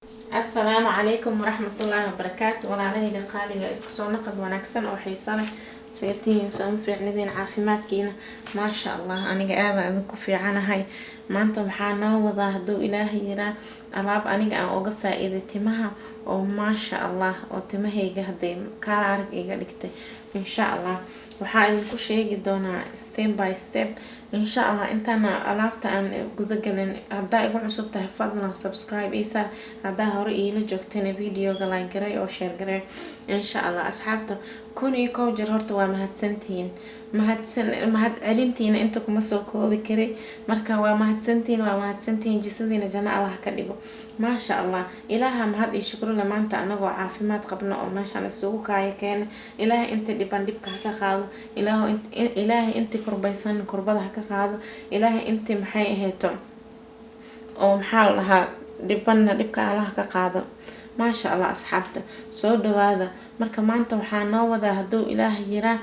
السلام عليكم ورحمة الله وبركاته. ولا عليه قالي اسكو سو نقد ونكسن او حيسانة سيتين سوم في عندين عافيمات كينا ما شاء الله. أنا قاعدة أذكر في عنا هاي ما أنت محانا وضع دو إلهي يرى ألعاب أنا أوقف فائدة تمها وما شاء الله وتمهي قهدين كارك إيجا لكتي إن شاء الله. وحاين كل شيء دونا step by step إن شاء الله. أنت أنا ألعبت أن جذقلن هدا يقول عصبته فضلا سبسكرايب إيسا هدا هوري لجوكتين فيديو قلاي قري أو شير قري إن شاء الله. أصحابته كوني كوجر هرتو ومهدسنتين mahad celintiina inta kuma soo koobi karay marka waa mahadsantiin jisadiina janna Allah ka dhigo maasha Allah. ilaaha mahad iyo shukr la maanta anagoo caafimaad qabno oo meeshaan isugu kaaya keen ilaaha inta dhibka ka qaado ilaaha inta kurbaysan kurbada ka qaado ilaaha inta maxay aheeto oo maxaa lahaa dhibka Allah ka qaado maasha Allah. asxaabta soo dhawaada marka maanta waxaa noo wadaa haduu ilaaha yiraa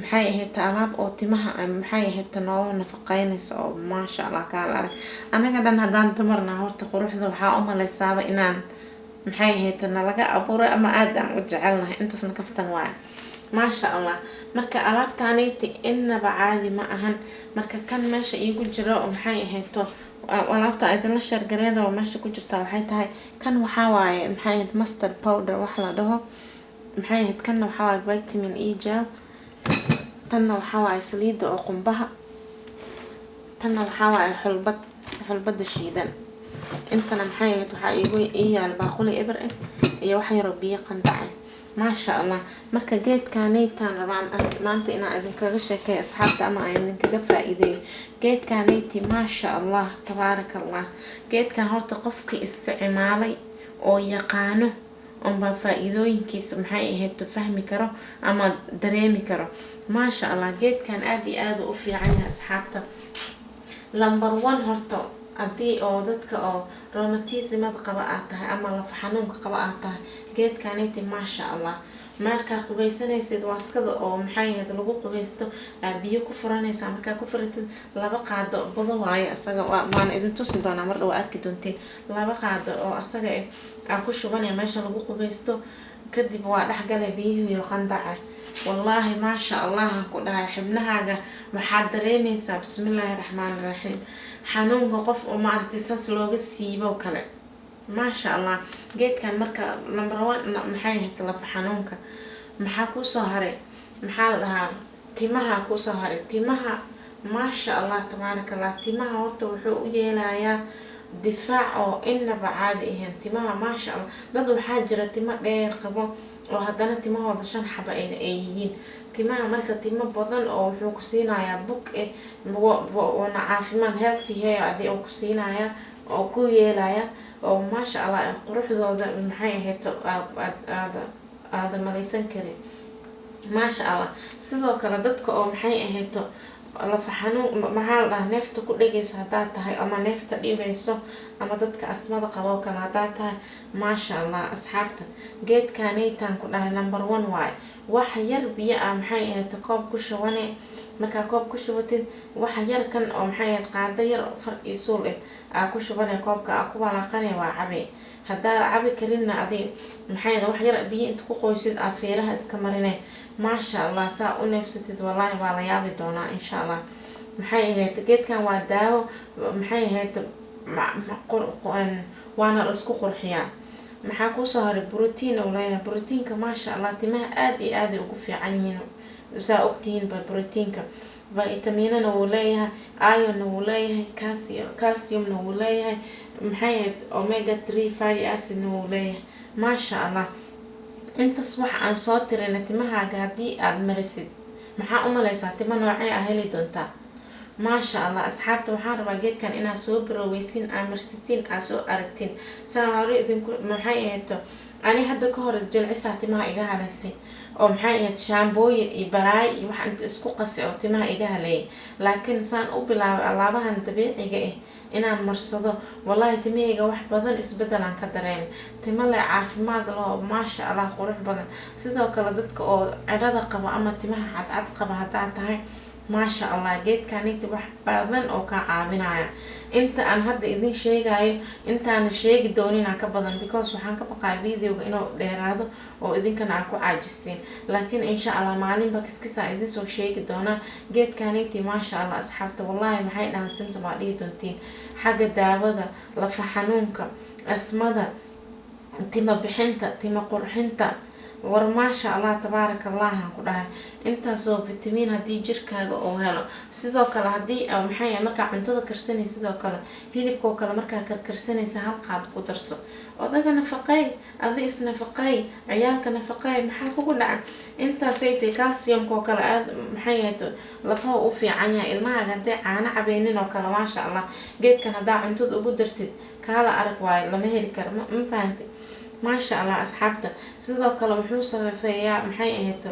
maxay ahayd alaab oo timaha maxay ahayd noo nafaqeynayso oo ma sha Allah ka arag anaga dhan hadaan dumarna horta quruxda waxa u maleysaaba inaan maxay ahayd laga abuuro ama aad aan u jecelnahay intaasna kaftan waay ma sha Allah. marka alaabtaaniti inaba caadi ma ahan marka kan meesha iigu jiro oo maxay ahayd alaabta idin la share gareeyo oo meesha ku jirta waxay tahay kan waxa waaye maxay ahayd mustard powder wax la dhaho maxay ahayd kan waxa waaye vitamin E gel tanna waxa waaye saliida oo qumbaha tanna waxa waaye xulbada shiidan intana maxay ahayd waxa iigu yaal baaquli ibr iyo wax yar oo biyo qandacay ma sha Allah. marka geedkaanaytan rabaan maanta inaan idin kaga sheekeeyo asxaabta ama aan idin kaga faa'iideeyo geedkaanayti ma sha Allah tabaarakallah. geedkan horta qofka isticmaalay oo yaqaano ba faa'iidooyinkiisa maxay ahayd fahmi karo ama dareemi karo ma sha Allah. geedkan aad iyo aad u fiican yahay asxaabta. number 1 horta hadii oo dadka oo rheumatism qaba tahay ama laf xanuunka qaba tahay geedkaaniti ma sha Allah. marka qubaysanaysid waaskada oo maxay ahayd lagu qubaysto biyo ku furanaysa marka ku furatid laba qaado bado waaye asaga waan idin tusi doonaa mar dhaw arki doontiin laba qaado oo asaga ku shubanaya meesha lagu qubaysto kadib waa dhaxgalay biyo iyo qandaca wallahi ma sha Allah ku dhahay xibnahaaga waxaad dareemaysaa bismillaahir rahmaanir rahiim xanuunka qof oo maartay sas looga siibo kale ma sha Allah. geedkan marka number 1 maxay ahayd laf xanuunka maxaa ku soo haray maxaa la dhahaa timaha ku soo haray timaha ma sha Allah tabaarakallah. timaha horta wuxuu u yeelayaa difaac oo inaba caadi ahayn timaha ma sha Allah. dad waxaa jira timo dheer qabo oo haddana timahooda 5 xaba ay yihiin timaha marka timo badan oo wuxuu ku siinayaa bug wana caafimaad healthy hair adii oo ku siinayaa oo ku yeelaya oo ma sha Allah quruxdooda maxay ahayd aad maleysan karin ma sha Allah. sidoo kale dadka oo maxay ahayd laf xanuun maxaa la neefta ku dhageysa hadaa tahay ama neefta dhibayso ama dadka asmada qabo kala hadaa tahay ma sha Allah. asxaabta geedkaanaytan ku dhahay number 1 waay wax yar biyo maxay ahayd koob ku shubanay marka koob ku shubatid wax yar kan oo maxay ahayd qaado yar far isuul ku shubanay koobka ku walaaqanay waa cabe hadaa cabi karina adii maxay ahayd wax yar biyo inta ku qoysid afeeraha iska marinay ma sha Allah saa u neefsatid wallahi waa la yaabi doonaa insha Allah. maxay ahayd geedkan waa daawo maxay ahayd waana la isku qurxiyaa maxaa ku soo haray protein oo leeyahay proteinka ma sha Allah timaha aad iyo aad ugu fiican yihiin saa ogtiin ba proteinka vitaminana uu leeyahay iron uu leeyahay calcium uu leeyahay maxay ahayd omega 3 fatty acid uu leeyahay ma sha Allah. intaas wax aan soo tirina timahaaga hadii aad marisid maxaa u maleysaa timo noocee heli doontaa ma sha Allah. asxaabta waxaan rabaa geedkan inaad soo baroweysin amarsitiin aad soo aragtiin saa hore idinku maxay ahayd ani hadda ka hor jilcisaa timaha iga haleysay oo maxay ahayd shaambooyin iyo baraay iyo wax inta isku qasay oo timaha iga haleeyay laakiin saan u bilaabay alaabahan dabiiciga inaan marsado wallahi timahayga wax badan isbedel aan ka dareemay timo leh caafimaad leh ma sha Allah qurux badan. sidoo kale dadka oo cirada qaba ama timaha cadcad qaba hadaa tahay maasha allah geedkaniti wax badan oo kaa caawinaya. inta aan hadda idin sheegayo intaana sheegi doonina ka badan because waxaan ka baqaa videoga inuu dheeraado oo idinkana aan ku caajistiin. laakiin insha allah maalinba kiskisa idin soo sheegi doonaa geedkaniti maasha allah asxaabta. wallahi maxay dhahan simsam aa dhihi doontiin xagga daawada, lafa xanuunka, asmada, tima bixinta, tima qurxinta, war maasha allah tabaaraka allah aan ku dhahay intaasoo vitamin haddii jirkaaga oo helo. sidoo kale haddii maxay markaa cuntada karsanaysa, sidoo kale hilibkoo kale markaa karkarsanaysa hal qaad ku darso. odaga nafaqeey, adi isnafaqeey, ciyaalka nafaqeey, maxaa kugu dhaca intaasay tahay. calciumkoo kale aad maxay ahayd lafaha u fiican yahay. ilmahaaga hadday caano cabeynin oo kale maasha allah geedkan haddaa cuntada ugu dartid kaala arag waayo lama heli karo. ma fahantay maasha allah asxaabta. sidoo kale wuxuu safeeyaa maxay ahayd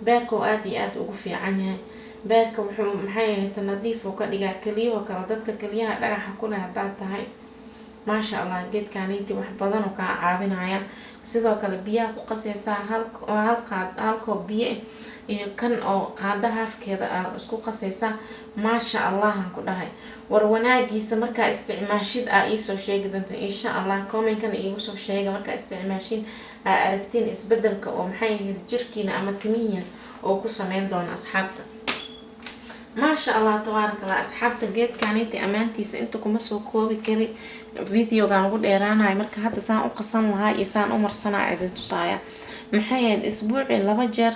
beerka oo aad iyo aad ugu fiican yahay. beerka wuxuu maxay ahayd nadiif oo ka dhigaa. keliyahoo kale dadka keliyaha dhagaxa ku leh haddaad tahay maasha allah geedkaniti wax badan oo kaa caawinaya. sidoo kale biyaha ku qaseysaa hal koob biyo iyo kan oo qaada haafkeeda isku qaseysaa maasha allah aan ku dhahay. war wanaagiisa markaa isticmaashid iisoo sheegi doonta insha allah. commentkana iigu soo sheega markaa isticmaashin aragtiin isbedelka oo maxay ahayd jirkiina ama timihiina oo ku sameyn doona asxaabta. maasha allah tabaaraka allah asxaabta. geedkaniti ammaantiisa inta kuma soo koobi kari videogan ugu dheeraanayo. marka hadda saan u qasan lahaa iyo saan u marsanaa idin tusaaya. maxay ahayd isbuuci 2 jeer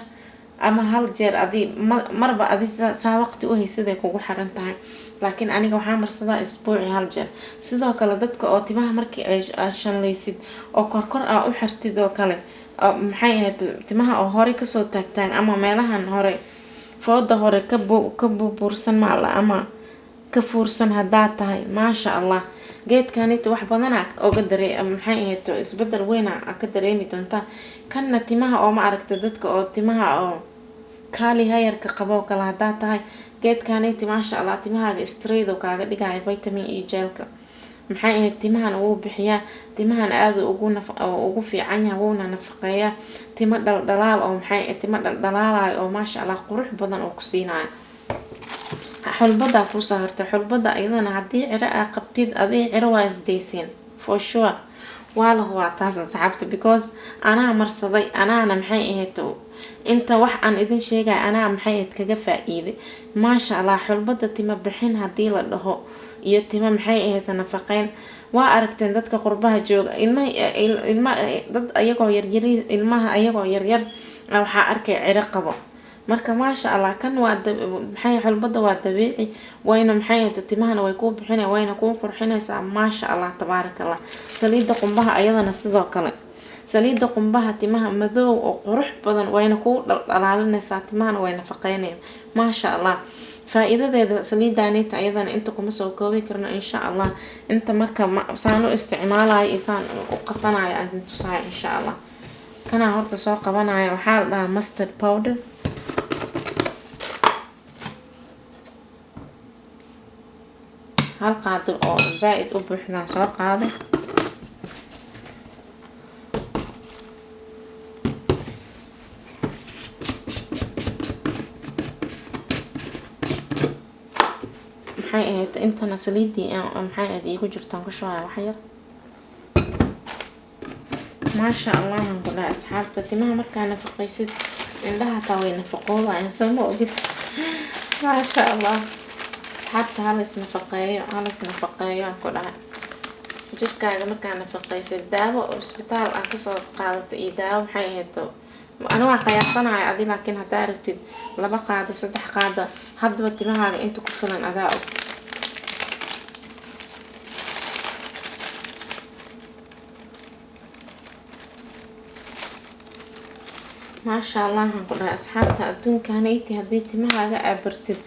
ama 1 jeer adi marba adi saa waqti u haysaday kugu xiran tahay. laakiin aniga waxaa marsadaa isbuuci 1 jeer. sidoo kale dadka oo timaha markii ay shanlaysid oo korkor u xirtid oo kale maxay ahayd timaha oo hore kasoo taagtaan ama meelahan hore fooda hore ka buursan maala ama ka fuursan haddaad tahay maasha allah geedkaniti wax badana oga maxay ahayd isbedel weyn ka dareemi doontaa. kanna timaha oo ma aragta dadka oo timaha oo kaali hayarka qabo kala haddaad tahay geedkaniti maasha allah timahaaga straight oo kaaga dhigaya vitamin E gelka. maxay ahayd timahan wuu bixiyaa. timahan aad ugu fiican yahay wuuna nafaqeeyaa. timo dhaldhalaal oo maxay timo dhaldhalaalayo oo maasha allah qurux badan oo ku siinayo. xulbada ku saarta xulbada ayadana haddii ciro qabtid adii ciro waa isdaysiin for sure. waa taas asxaabta because anaa marsaday anaana maxay ahayd inta wax aan idin sheegay anaa maxay ahayd kaga faa'iiday maasha allah. xulbada tima bixin haddii la dhaho iyo tima maxay ahayd nafaqeyn. waa aragteen dadka qurbaha jooga dad ayagoo yaryar ilmaha ayagoo yaryar waxaa arkay ciro qabo. marka maasha allah kan waa maxay xulbada waa dabiici wayna maxay ahayd timahana way ku bixinay wayna ku qurxinaysaa maasha allah tabaaraka allah. saliida qumbaha ayadana sidoo kale saliida qumbaha timaha madow oo qurux badan wayna ku dhalaalinaysaa timahana way nafaqeynayaan maasha allah. faa'iidadeeda saliidaanita ayadana inta kuma soo koobi karno insha allah. inta marka saan u isticmaalayo iyo saan u qasanayo aan tusayo insha allah. kana horta soo qabanayo waxaa la dhahaa mustard powder. hal qaado oo zaaid u buuxdaan soo qaaday. maxay ahayd intana saliidii maxay ahayd iigu jirtaan ku shubaya wax yar maasha allah aan ku dhahay asxaabta. timaha markaa nafaqaysid indhaha taa way nafaqoobayaan soo ma ogid maasha allah asxaabta. halis nafaqeeyo aan ku dhahay jirkaaga markaa nafaqaysid. daawo isbitaal aan kasoo qaadata iyo daawo maxay ahayd أنا واقع صناعي أدي لكن هتعرفتي لبا قاعدة 3 قاعدة هدوة تماها أنتو كفلن أداؤه ما شاء الله هنقول أصحابتا أدون كانيتي هدي تماها أبرتد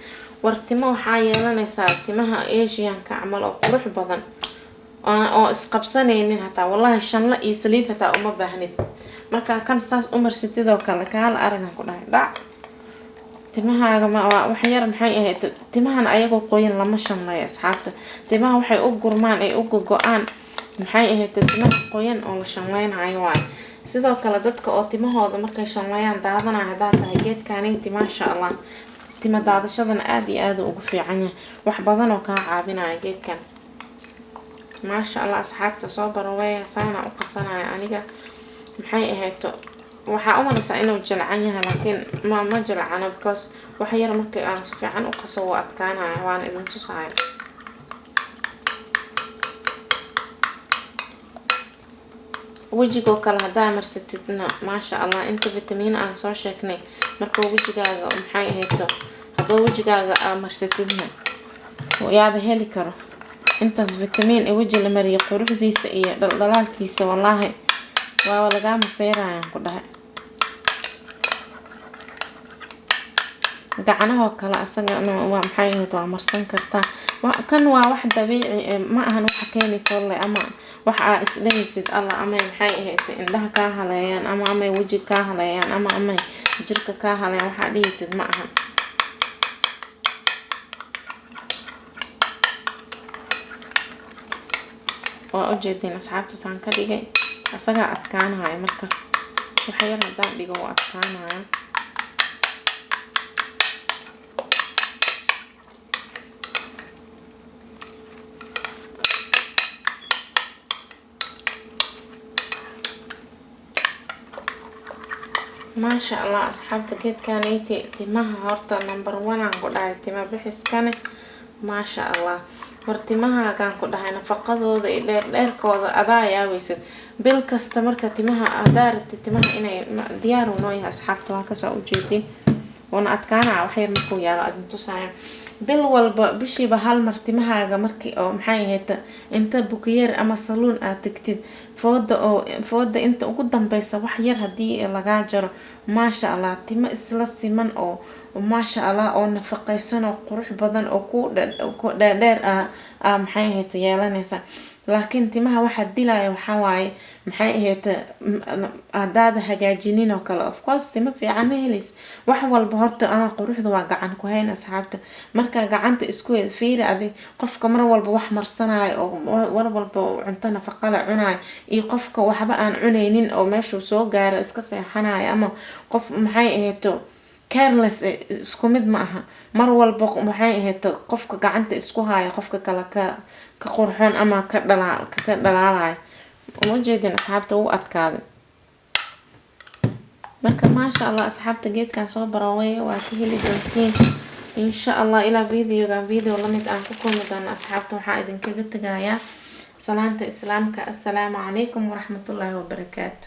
وارتمو حايا لنا صار تماها إيجيان كعمل أو قروح بضن أو اسقبسانين هتا والله الشان لا يسليد هتا أما باهند marka kan saas umar sidoo kale kaal aragan ku dhahay dhac timahaaga ma wax yar maxay ahayd timahan ayagu qoyan lama shanlay asxaabta timaha waxay u gurmaan ay u go'aan maxay ahayd timaha qoyan oo la shanlaynayo waay sidoo kale dadka oo timahooda markay shanlayaan daadanaa hadaa tahay geedkaanay timaha insha Allah tima daadashadana aad iyo aad ugu fiican yahay wax badan oo kaa caawinaya geedkan maasha Allah asxaabta soo baraweeya saana u qasanaya aniga maxay ahayto waxaa u malaysaa inuu jilcan yahay laakiin ma jilcana because wax yar markii aan si fiican u qaso waa adkaanaya waan idin tusaaya wajigoo kale hadaa marsatidna maasha Allah inta vitamin aan soo sheegnay marka wajigaaga maxay ahayto hadoo wajigaaga aan marsatidna yaaba heli karo intaas vitamin ee waji la mariyo quruxdiisa iyo dhaldhalaalkiisa wallahi waa laga maseerayaan ku dhahay gacanaha kale asagana waa maxay ahayto waa marsan kartaa kan waa wax dabiici ma ahan wax chemical leh ama waxa isdhaysid Allah ama maxay ahayto indhaha ka haleeyaan ama waji ka haleeyaan ama jirka ka haleeyaan waxa dhaysid ma ahan waa ujeedin asxaabta saan ka dhigay asaga adkaanaya marka waxa yar hadaan dhigo waa adkaanaya ما شاء الله أصحابتي كيد كانيتي تمها هورتا نمبر 1 عن قداي تما بحس كان ما شاء الله ورتمها كان قداي نفقدو دير كودا أدا يا ويسد بالكستمر كتمها أدار تتمها إني ديار ونويها أصحابتي وهكذا وجيتي وانا أتكانا وحير مكو يالا أدنتو سايم bil walba bishiiba hal martimahaaga markii oo maxay hayta inta bukiyeer ama salon aad tagtid fooda inta ugu dambaysa wax yar hadii laga jaro maasha Allah tima isla siman oo maasha Allah oo nafaqaysan oo qurux badan oo ku dheer maxay hayta yeelanaysa laakiin timaha waxa dilaya waxa waaye maxay hayta adaada hagaajinin oo kale of course tima fiican helis wax walba horta ama quruxda waa gacan ku hayn asxaabta marka gacanta isku fiiri adi qofka mar walba wax marsanayo oo war walba cunto nafaqo la cunayo iyo qofka waxba aan cuneynin oo meesha soo gaaro iska seexanayo ama qof maxay ahayto careless isku mid ma aha mar walba maxay ahayto qofka gacanta isku haayo qofka kale ka qurxoon ama ka dhalaalayo uma jeedin asxaabta uu adkaaday marka maasha Allah asxaabta geedkan soo baraway waa ka heli doontiin إن شاء الله إلى فيديو لمد أن تكون مدن أصحابته وحائد كجت جايا سلامة إسلامك السلام عليكم ورحمة الله وبركاته.